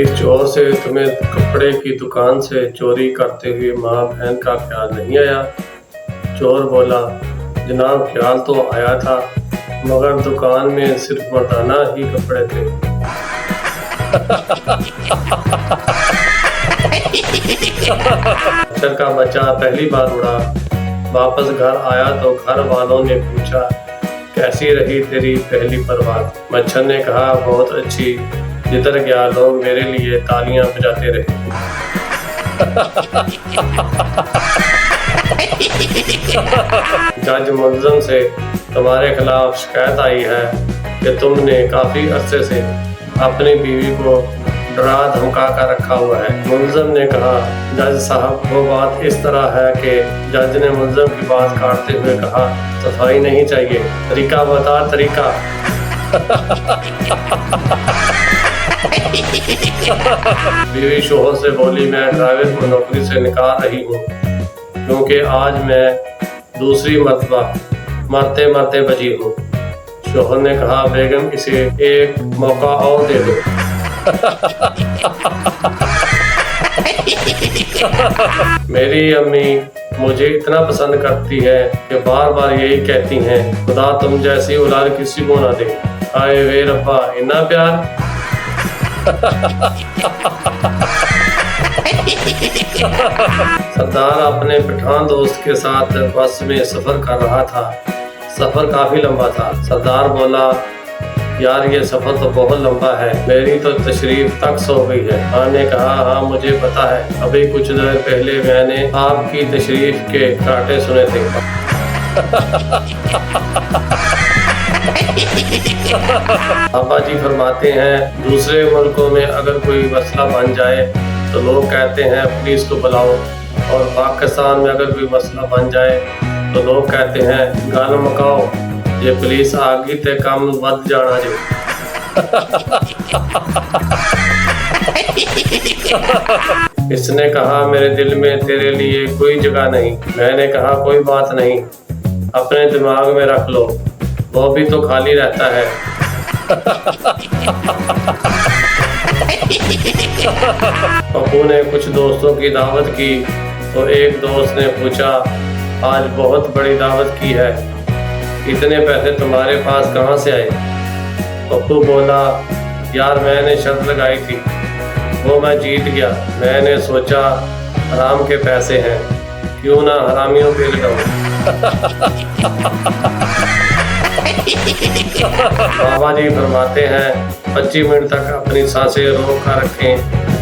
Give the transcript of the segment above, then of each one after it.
एक चोर से तुम्हें कपड़े की दुकान से चोरी करते हुए माँ बहन का ख्याल नहीं आया? चोर बोला, जनाब ख्याल तो आया था, मगर दुकान में सिर्फ मर्दाना ही कपड़े थे। मच्छर का बच्चा पहली बार उड़ा, वापस घर आया तो घर वालों ने पूछा, कैसी रही तेरी पहली परवाज़? मच्छर ने कहा, बहुत अच्छी, जिधर गया लोग मेरे लिए तालियां बजाते रहे। जज मुल्ज़िम से तुम्हारे खिलाफ शिकायत आई है कि तुमने काफी अरसे से अपनी बीवी को डरा धमका कर रखा हुआ है। मुल्ज़िम ने कहा, जज साहब वो बात इस तरह है कि जज ने मुल्ज़िम की बात काटते हुए कहा, सफाई नहीं चाहिए, तरीका बता तरीका। बीवी शोहर से बोली, मैं ड्राइवर को नौकरी से निकाल रही हूँ क्योंकि आज मैं दूसरी मर्तबा मरते मरते बची हूँ। शोहर ने कहा, बेगम इसे एक मौका और दे दो। मेरी अम्मी मुझे इतना पसंद करती है कि बार बार यही कहती हैं, खुदा तुम जैसी औलाद किसी को ना दे। आए वे रब्बा, इतना प्यार। सरदार अपने पठान दोस्त के साथ बस में सफर कर रहा था। सफर काफी लंबा था। सरदार बोला, यार ये सफर तो बहुत लंबा है, मेरी तो तशरीफ तक हो गई है। खान ने कहा, हाँ मुझे पता है, अभी कुछ देर पहले मैंने आपकी तशरीफ के कांटे सुने थे। बाबा जी फरमाते हैं, दूसरे मुल्कों में अगर कोई मसला बन जाए तो लोग कहते हैं पुलिस को बुलाओ, और पाकिस्तान में अगर कोई मसला बन जाए तो लोग कहते हैं गल मकाओ, ये पुलिस आ गई ते कम वध जाना जो। इसने कहा, मेरे दिल में तेरे लिए कोई जगह नहीं। मैंने कहा, कोई बात नहीं, अपने दिमाग में रख लो, वो भी तो खाली रहता है। पप्पू ने कुछ दोस्तों की दावत की तो एक दोस्त ने पूछा, आज बहुत बड़ी दावत की है, इतने पैसे तुम्हारे पास कहाँ से आए? पप्पू बोला, यार मैंने शर्त लगाई थी, वो मैं जीत गया। मैंने सोचा हराम के पैसे हैं, क्यों ना हरामियों पे लगाऊं। बाबा जी फरमाते हैं, 25 मिनट तक अपनी सांसें रोक कर रखें।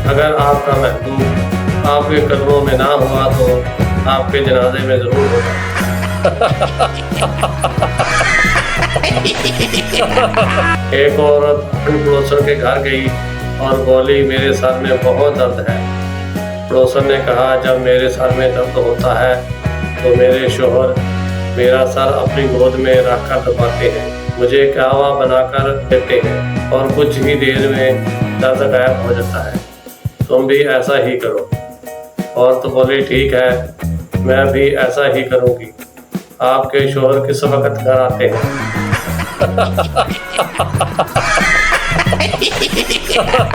अगर आपका महबूब आपके कदमों में ना हुआ तो आपके जनाजे में जरूर होगा। एक औरत अपने पड़ोसन के घर गई और बोली, मेरे सर में बहुत दर्द है। पड़ोसन ने कहा, जब मेरे सर में दर्द होता है तो मेरे शोहर मेरा सर अपनी गोद में रखकर दबाते हैं, मुझे कहवा बनाकर देते हैं और कुछ ही देर में दर्द गायब हो जाता है। तुम भी ऐसा ही करो। और तो बोली, ठीक है, मैं भी ऐसा ही करूँगी। आपके शोहर किस वक्त घर आते हैं?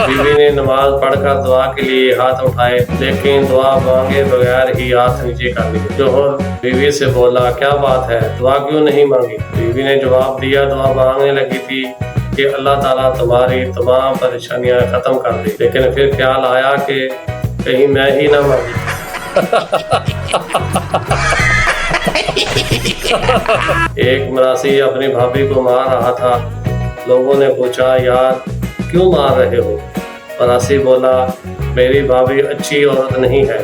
बीवी ने नमाज पढ़कर दुआ के लिए हाथ उठाए, लेकिन दुआ मांगे बगैर ही हाथ नीचे कर लिए। शोहर बीवी से बोला, क्या बात है, दुआ क्यों नहीं मांगी? बीवी ने जवाब दिया, दुआ मांगने लगी थी कि अल्लाह ताला तुम्हारी तमाम परेशानियां खत्म कर दे, लेकिन फिर ख्याल आया कि कहीं मैं ही ना मर जाऊं। एक मरासी अपनी भाभी को मार रहा था। लोगों ने पूछा, यार क्यों मार रहे हो? मरासी बोला, मेरी भाभी अच्छी औरत नहीं है।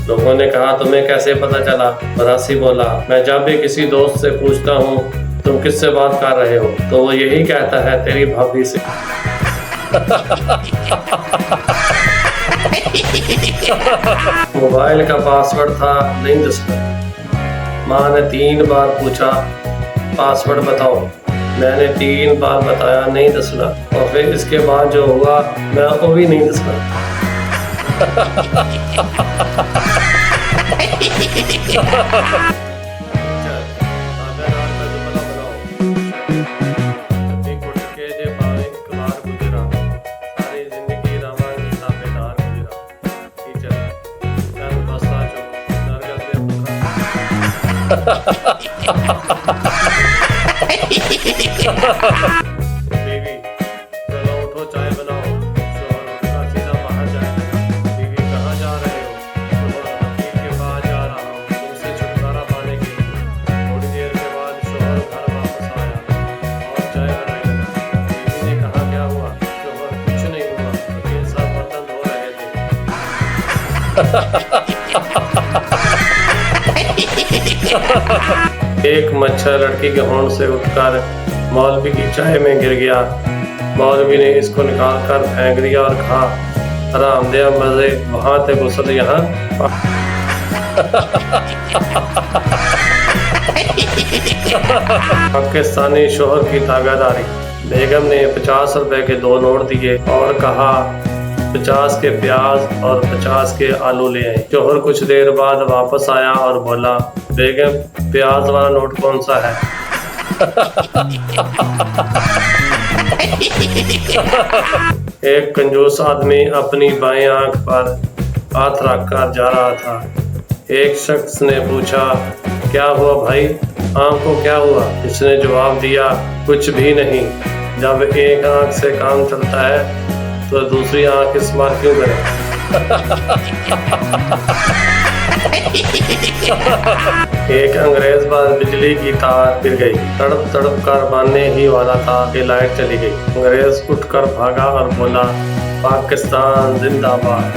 लोगों ने कहा, तुम्हें कैसे पता चला? मरासी बोला, मैं जब भी किसी दोस्त से पूछता हूँ तुम किससे बात कर रहे हो तो वो यही कहता है, तेरी भाभी से। मोबाइल का पासवर्ड था नहीं दसना। माँ ने 3 बार पूछा, पासवर्ड बताओ। मैंने 3 बार बताया, नहीं दसना। और फिर इसके बाद जो हुआ मैं वो भी नहीं दसना। बीवी, चलो उठो चाय बनाओ। शोहर उठकर सीधा बाहर जाने लगा। बीवी, कहाँ जा रहे हो? शोहर, वकील के पास जा रहा हूँ तुमसे छुटकारा पाने के लिए। थोड़ी देर के बाद शोहर घर वापस आया और चाय बनाने लगा। बीवी ने कहा, क्या हुआ? शोहर, कुछ नहीं हुआ, वकील साहब बर्तन धो रहे थे। एक मच्छर लड़की के होंठ से उठकर मौलवी की चाय में गिर गया। मौलवी ने इसको निकाल कर फेंक दिया और कहा, हरामदिया मजे वहां थे गुस्ल यहाँ। पाकिस्तानी शोहर की तागादारी। बेगम ने 50 रुपए के 2 नोट दिए और कहा, 50 के प्याज और 50 के आलू ले आए। शोहर कुछ देर बाद वापस आया और बोला, बेगम, प्याज वाला नोट कौन सा है? एक कंजूस आदमी अपनी बाएं आंख पर हाथ रखकर जा रहा था। एक शख्स ने पूछा, क्या हुआ भाई, आंख को क्या हुआ? इसने जवाब दिया, कुछ भी नहीं। जब एक आंख से काम चलता है तो दूसरी आंख इस्तेमाल क्यों करें? एक अंग्रेज पर बिजली की तार गिर गई। तड़प तड़प कर मारने ही वाला था कि लाइट चली गई। अंग्रेज उठकर भागा और बोला, पाकिस्तान जिंदाबाद।